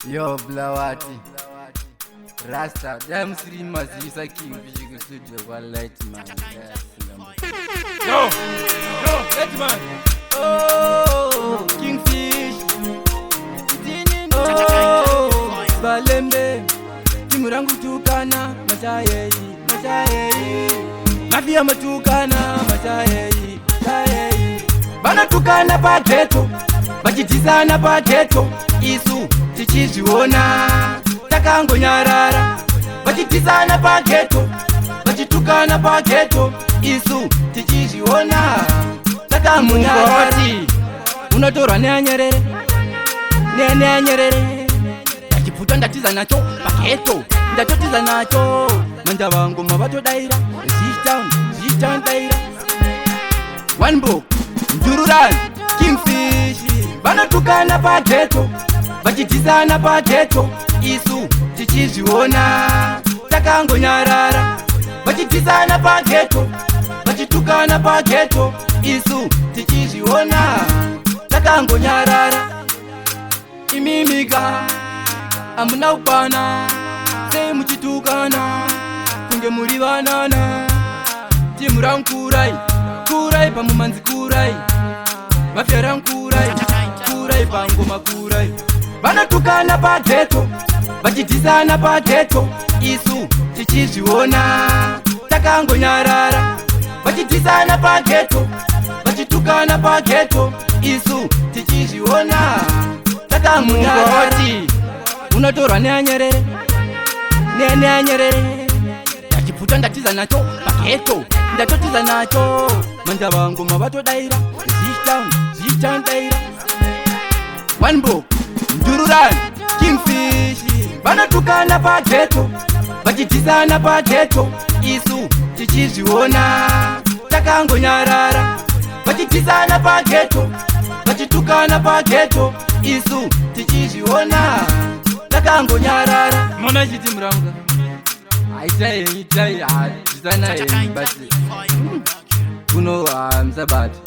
Yo, Blawati, Rasta, damn three mazisa King Fish studio one light man. Yo, light man. Oh, Kingfish. Oh, Balembe. Timurangu tukana, Masayei, Masayei. Mafia matukana, Masayei, Masayei. Bana tukana pa ghetto, bachitizana pa ghetto. Isu tichizviona takangonyarara, bachitizana pa ghetto, bachitukana pa ghetto. Isu tichizviona takangonyarara. Unotorwa neanyerere, neanyerere. Ndachipfuta ndatiza nacho pa ghetto, ndatotiza nacho. Manja vangu mavatodaira, Zitown daira. One book, Ndururan, Kingfish. Vanotukana pa ghetto, vachitizana pa ghetto. Isu tichizviona takangonyarara, vachitizana pa ghetto, vachitukana pa ghetto. Isu tichizviona takangonyarara. Imimika amuna upana, sei muchitukana kunge muri vanana. Timurankurai, kurai pamumanzi kurai, mafyarankurai, kurai pangoma kurai. Vanotukana pa ghetto, vachitizana pa ghetto. Isu tichizviona takangonyarara, vachitizana pa ghetto, vachitukana pa ghetto. Isu tichizviona takangonyarara. Unotorwa neanyerere, neanyerere. Ndachipfuta ndatiza nacho pa ghetto, ndatotiza nacho. Manja vangu mavatodaira, Zitown daira. One book, Ndururan, Kingfish. Vanotukana pa ghetto, vachitizana pa ghetto. Isu tichizviona takangonyarara, vachitizana pa ghetto, vachitukana pa ghetto. Isu tichizviona takangonyarara. Mona chiti muranga aitai zana basi kuno msabati